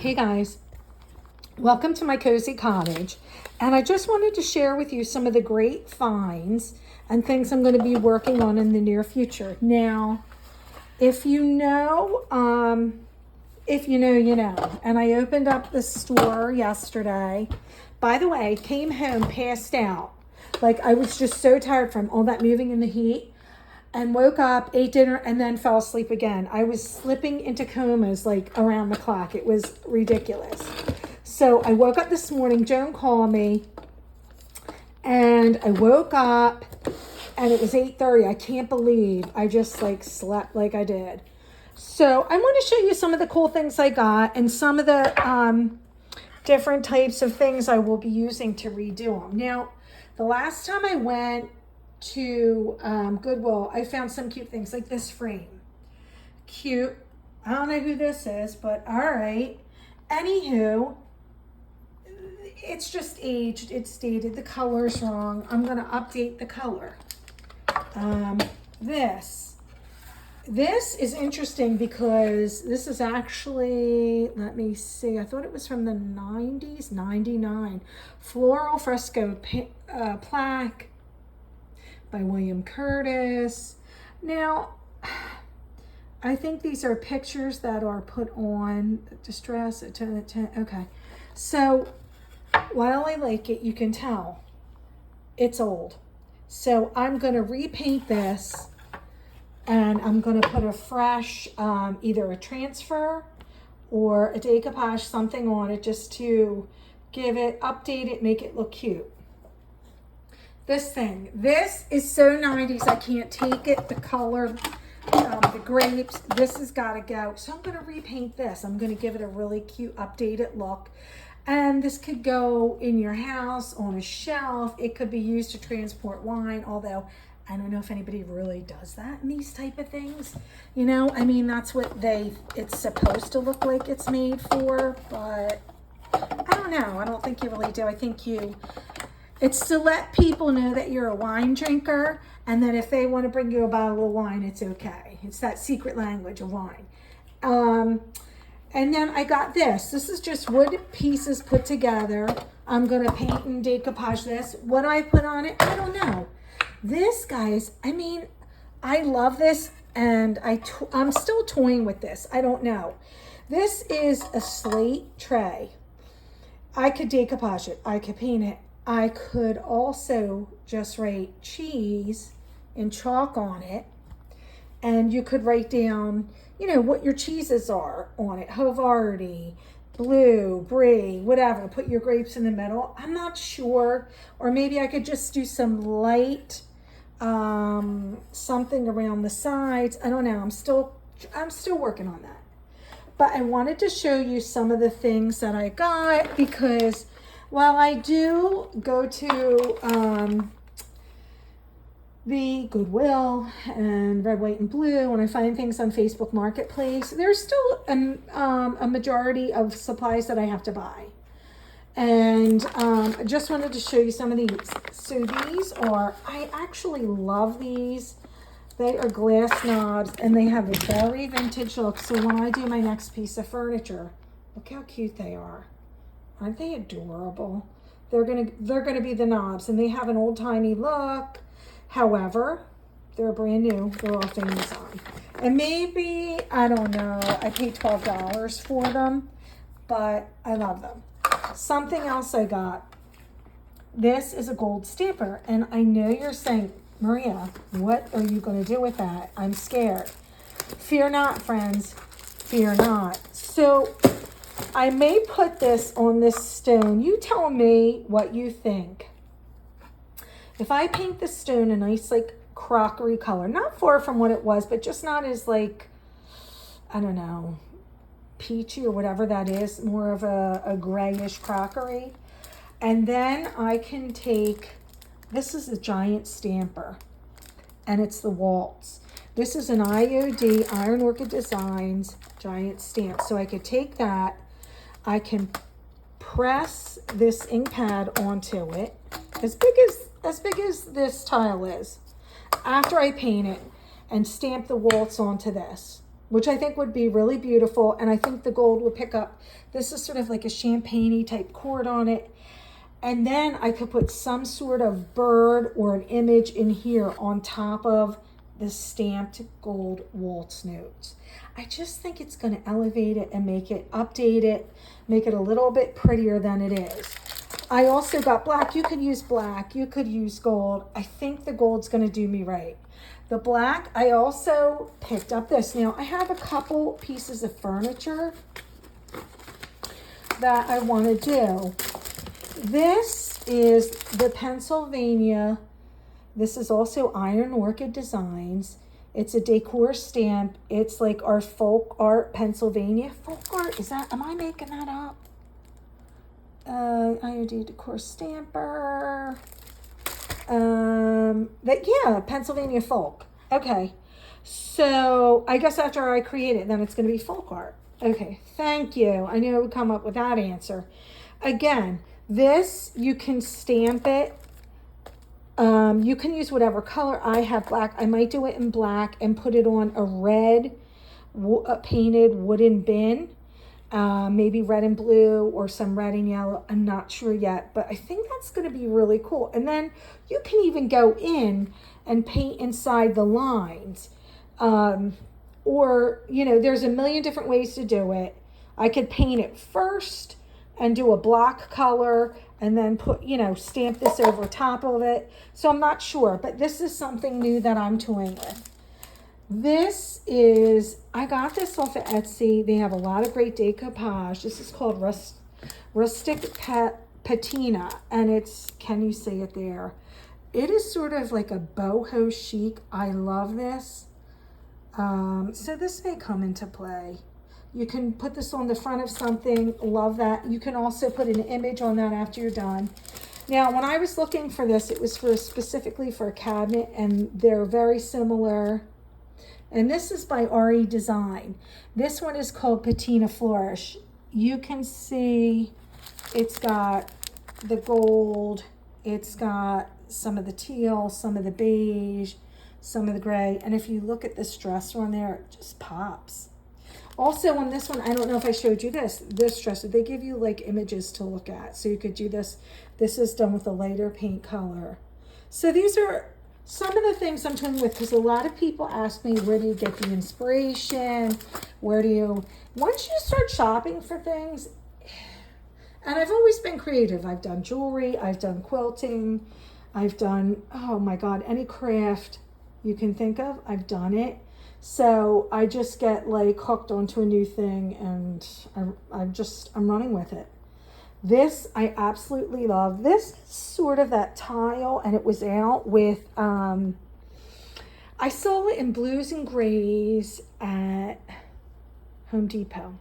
Hey guys, welcome to my cozy cottage, and I just wanted to share with you some of the great finds and things I'm going to be working on in the near future. Now, if you know, you know. And I opened up the store yesterday. By the way, came home, passed out. Like I was just so tired from all that moving in the heat. And woke up, ate dinner, and then fell asleep again. I was slipping into comas like around the clock. It was ridiculous. So I woke up this morning, Joan called me, and I woke up, and it was 8:30. I can't believe I just like slept like I did. So I want to show you some of the cool things I got and some of the different types of things I will be using to redo them. Now, the last time I went to Goodwill, I found some cute things like this frame. Cute. I don't know who this is, but all right. Anywho, it's just aged. It's dated. The color's wrong. I'm going to update the color. This is interesting because this is actually, let me see, I thought it was from the 90s, 99. Floral fresco plaque by William Curtis. Now, I think these are pictures that are put on distress. Okay, so while I like it, you can tell it's old. So I'm going to repaint this, and I'm going to put a fresh, either a transfer or a decoupage, something on it, just to give it, update it, make it look cute. This thing, this is so 90s, I can't take it. The color, the grapes, this has got to go. So I'm going to repaint this. I'm going to give it a really cute, updated look. And this could go in your house, on a shelf. It could be used to transport wine, although I don't know if anybody really does that in these type of things. You know, I mean, that's what it's supposed to look like it's made for, but I don't know. I don't think you really do. I think it's to let people know that you're a wine drinker, and that if they want to bring you a bottle of wine, it's okay. It's that secret language of wine. And then I got this. This is just wood pieces put together. I'm going to paint and decoupage this. What do I put on it? I don't know. This, guys, I mean, I love this, and I'm still toying with this. I don't know. This is a slate tray. I could decoupage it. I could paint it. I could also just write cheese in chalk on it, and you could write down, you know, what your cheeses are on it. Havarti, Blue, Brie, whatever. Put your grapes in the middle. I'm not sure. Or maybe I could just do some light, something around the sides. I don't know. I'm still working on that. But I wanted to show you some of the things that I got, because while I do go to the Goodwill and Red, White, and Blue, when I find things on Facebook Marketplace, there's still a majority of supplies that I have to buy. And I just wanted to show you some of these. So these are, I actually love these. They are glass knobs, and they have a very vintage look. So when I do my next piece of furniture, look how cute they are. Aren't they adorable? They're gonna be the knobs, and they have an old-timey look. However, they're brand new. They're off Amazon. And maybe, I don't know, I paid $12 for them, but I love them. Something else I got. This is a gold stamper, and I know you're saying, Maria, what are you going to do with that? I'm scared. Fear not, friends. Fear not. So I may put this on this stone. You tell me what you think. If I paint the stone a nice, like, crockery color, not far from what it was, but just not as, like, I don't know, peachy or whatever that is, more of a grayish crockery. And then I can take, this is a giant stamper, and it's the Waltz. This is an IOD, Iron Orchid Designs, giant stamp. So I could take that, I can press this ink pad onto it, as big as this tile is, after I paint it, and stamp the Waltz onto this. which I think would be really beautiful. And I think the gold would pick up. This is sort of like a champagne-y type cord on it. And then I could put some sort of bird or an image in here on top of the stamped gold waltz notes. I just think it's going to elevate it and make it, update it, make it a little bit prettier than it is. I also got black. You could use black. You could use gold. I think the gold's going to do me right. The black, I also picked up this. Now, I have a couple pieces of furniture that I want to do. This is the Pennsylvania. This is also Iron Orchid Designs. It's a decor stamp. It's like our folk art Pennsylvania. Folk art, is that, am I making that up? IOD decor stamper. Yeah, Pennsylvania folk. Okay. So I guess after I create it, then it's going to be folk art. Okay, thank you. I knew I would come up with that answer. Again, this, you can stamp it. You can use whatever color. I have black. I might do it in black and put it on a red painted wooden bin. Maybe red and blue or some red and yellow. I'm not sure yet, but I think that's going to be really cool. And then you can even go in and paint inside the lines. Or, you know, there's a million different ways to do it. I could paint it first and do a block color and then put, you know, stamp this over top of it. So I'm not sure, but this is something new that I'm toying with. This is, I got this off of Etsy. They have a lot of great decoupage. This is called Rustic Patina, and it's, can you see it there? It is sort of like a boho chic. I love this. So this may come into play. You can put this on the front of something. Love that. You can also put an image on that after you're done. Now, when I was looking for this, it was for specifically for a cabinet, and they're very similar. And this is by RE Design. This one is called Patina Flourish. You can see it's got the gold. It's got some of the teal, some of the beige, some of the gray. And if you look at this dresser on there, it just pops. Also on this one, I don't know if I showed you this dresser, they give you like images to look at. So you could do this. This is done with a lighter paint color. So these are some of the things I'm doing with, because a lot of people ask me, where do you get the inspiration? Where do you, once you start shopping for things, and I've always been creative. I've done jewelry, I've done quilting, I've done, oh my God, any craft you can think of, I've done it. So I just get like hooked onto a new thing, and I'm running with it. This I absolutely love. This is sort of that tile, and it was out with, I saw it in blues and grays at Home Depot.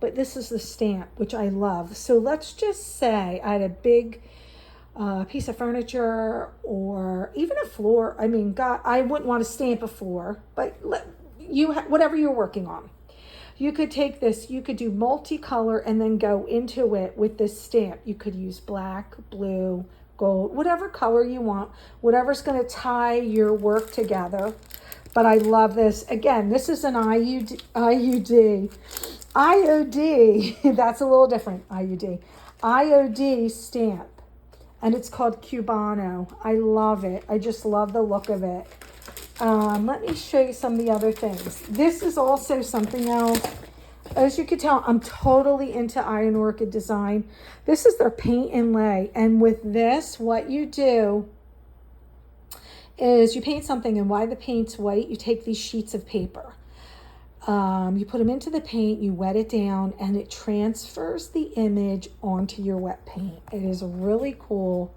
But this is the stamp, which I love. So let's just say I had a big piece of furniture or even a floor. I mean, God, I wouldn't want to stamp a floor, but whatever you're working on. You could take this, you could do multicolor and then go into it with this stamp. You could use black, blue, gold, whatever color you want, whatever's going to tie your work together. But I love this. Again, this is an IOD, that's a little different, IOD stamp. And it's called Cubano. I love it. I just love the look of it. Let me show you some of the other things. This is also something else. As you can tell, I'm totally into Iron Orchid Design. This is their paint and lay. And with this, what you do is you paint something, and while the paint's white, you take these sheets of paper. You put them into the paint, you wet it down, and it transfers the image onto your wet paint. It is really cool.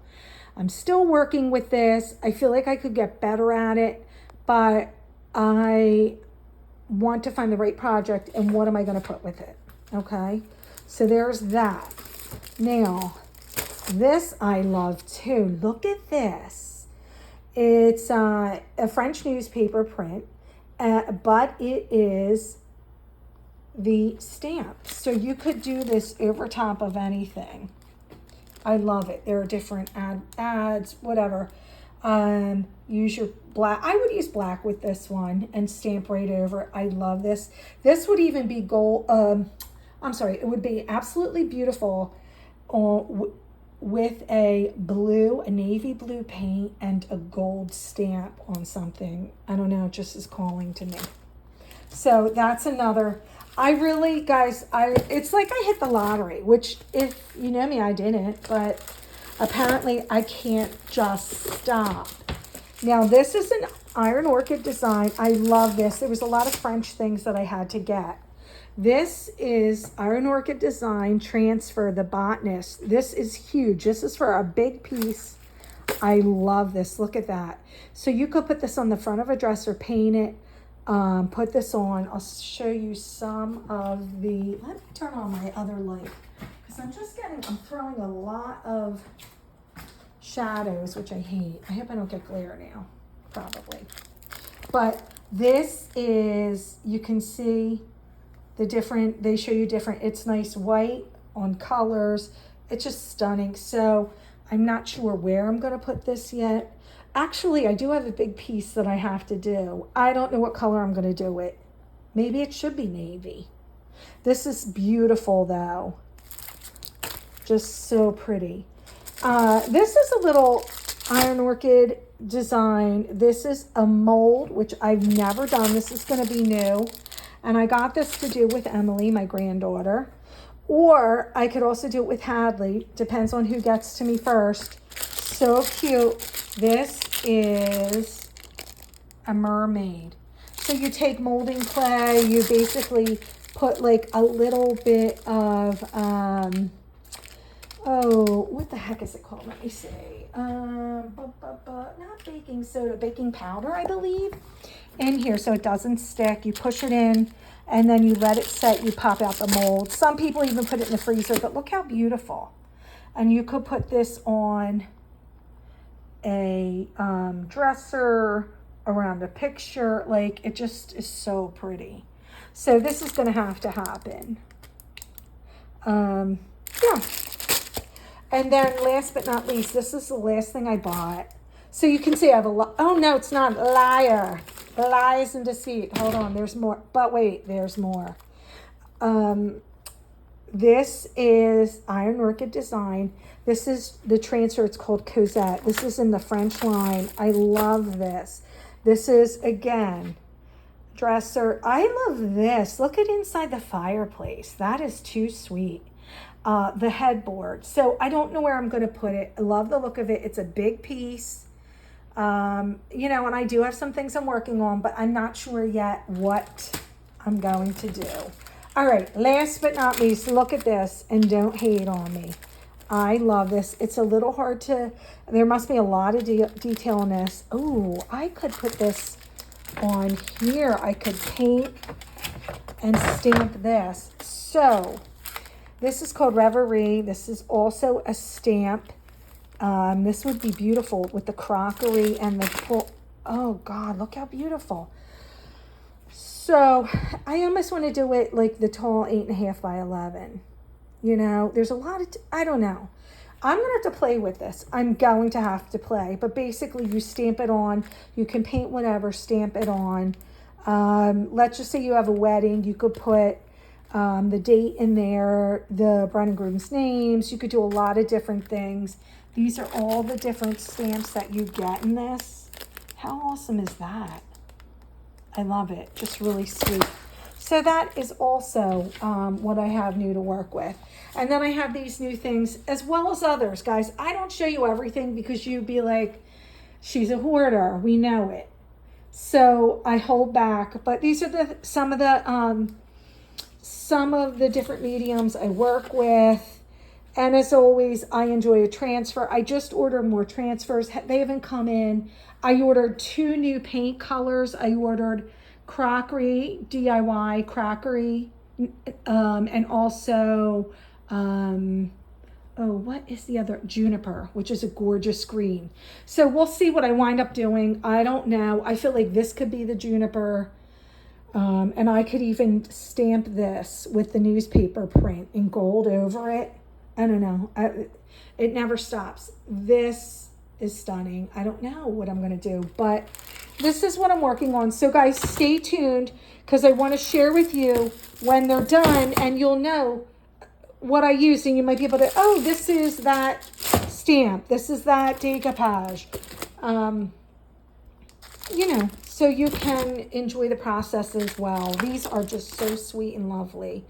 I'm still working with this. I feel like I could get better at it, but I want to find the right project, and what am I going to put with it? Okay, so there's that. Now, this I love too. Look at this. It's a French newspaper print. But it is the stamp. So you could do this over top of anything. I love it. There are different ads, whatever. Use your black. I would use black with this one and stamp right over it. I love this. This would even be gold. I'm sorry. It would be absolutely beautiful with a navy blue paint and a gold stamp on something. I don't know. It just is calling to me. So that's another. I really, guys, it's like I hit the lottery, which if you know me, I didn't, but apparently I can't just stop. Now this is an Iron Orchid design. I love this. There was a lot of French things that I had to get. This is Iron Orchid design transfer, the botanist. This is huge. This is for a big piece. I love this. Look at that. So you could put this on the front of a dresser, paint it, put this on. I'll show you some of the, let me turn on my other light because I'm throwing a lot of shadows, which I hate. I hope I don't get glare now, probably. But this is, you can see the different, they show you different, it's nice white on colors. It's just stunning. So I'm not sure where I'm going to put this yet. Actually, I do have a big piece that I have to do. I don't know what color I'm going to do it. Maybe it should be navy. This is beautiful though. Just so pretty. This is a little Iron Orchid design. This is a mold, which I've never done. This is going to be new. And I got this to do with Emily, my granddaughter. Or I could also do it with Hadley. Depends on who gets to me first. So cute. This is a mermaid. So you take molding clay, you basically put like a little bit of, what the heck is it called? Let me see. Not baking soda, baking powder, I believe, in here so it doesn't stick. You push it in and then you let it set, you pop out the mold. Some people even put it in the freezer, but look how beautiful. And you could put this on a dresser, around a picture. Like, it just is so pretty. So this is going to happen. Yeah. And then last but not least, this is the last thing I bought. So you can see I have a lot. Oh, no, it's not. Liar. Lies and deceit. Hold on. There's more. But wait, there's more. This is Iron Orchid design. This is the transfer. It's called Cosette. This is in the French line. I love this. This is, again, dresser. I love this. Look at inside the fireplace. That is too sweet. The headboard. So I don't know where I'm going to put it. I love the look of it. It's a big piece. You know, and I do have some things I'm working on, but I'm not sure yet what I'm going to do. All right, last but not least, look at this and don't hate on me. I love this. It's a little hard to, there must be a lot of detail in this. Oh, I could put this on here. I could paint and stamp this. So this is called Reverie. This is also a stamp. This would be beautiful with the crockery and the full, oh God, look how beautiful. So I almost want to do it like the tall 8.5 by 11. You know, there's a lot of, I don't know. I'm going to have to play with this. I'm going to have to play. But basically you stamp it on. You can paint whatever, stamp it on. Let's just say you have a wedding. You could put the date in there, the bride and groom's names. You could do a lot of different things. These are all the different stamps that you get in this. How awesome is that? I love it. Just really sweet. So that is also what I have new to work with. And then I have these new things as well as others. Guys, I don't show you everything because you'd be like, she's a hoarder. We know it. So I hold back. But these are some of the different mediums I work with. And as always, I enjoy a transfer. I just ordered more transfers. They haven't come in. I ordered 2 new paint colors. I ordered crockery, DIY crockery, and also, what is the other? Juniper, which is a gorgeous green. So we'll see what I wind up doing. I don't know. I feel like this could be the juniper. And I could even stamp this with the newspaper print in gold over it. I don't know. It never stops. This is stunning. I don't know what I'm going to do, but this is what I'm working on. So guys, stay tuned because I want to share with you when they're done, and you'll know what I use, and you might be able to, oh, this is that stamp. This is that decoupage. You know, so you can enjoy the process as well. These are just so sweet and lovely.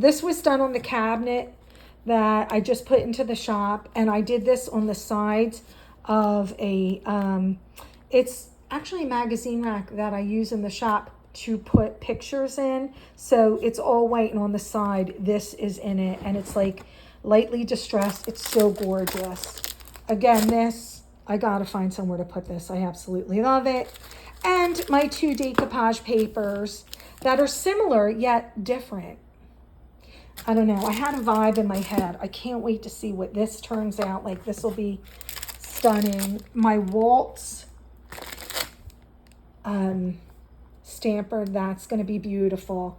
This was done on the cabinet that I just put into the shop, and I did this on the sides of a, it's actually a magazine rack that I use in the shop to put pictures in. So it's all white, and on the side, this is in it, and it's like lightly distressed. It's so gorgeous. Again, this, I gotta find somewhere to put this. I absolutely love it. And my 2 decoupage papers that are similar yet different. I don't know. I had a vibe in my head. I can't wait to see what this turns out like. This will be stunning. My Waltz stamper, that's going to be beautiful.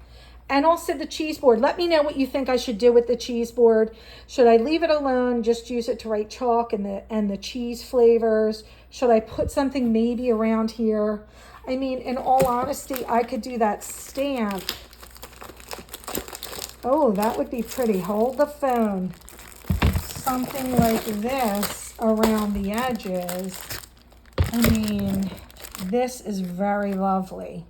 And also the cheese board. Let me know what you think I should do with the cheese board. Should I leave it alone, just use it to write chalk and the cheese flavors? Should I put something maybe around here? I mean, in all honesty, I could do that stamp. Oh, that would be pretty. Hold the phone. Something like this around the edges. I mean, this is very lovely.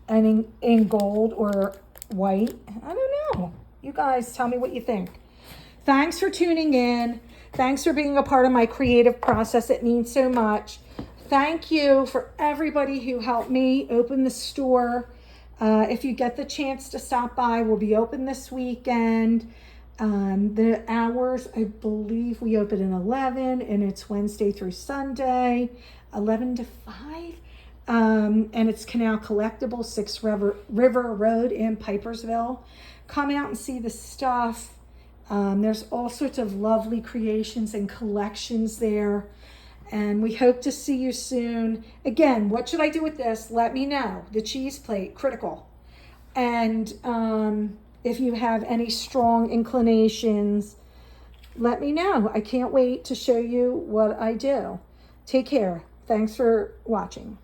And in gold or white. I don't know. You guys tell me what you think. Thanks for tuning in. Thanks for being a part of my creative process. It means so much. Thank you for everybody who helped me open the store. If you get the chance to stop by, we'll be open this weekend. The hours, I believe we open at 11, and it's Wednesday through Sunday, 11 to 5. And it's Canal Collectible, 6 River Road in Pipersville. Come out and see the stuff. There's all sorts of lovely creations and collections there. And we hope to see you soon. Again, what should I do with this? Let me know. The cheese plate, critical. And if you have any strong inclinations, let me know. I can't wait to show you what I do. Take care. Thanks for watching.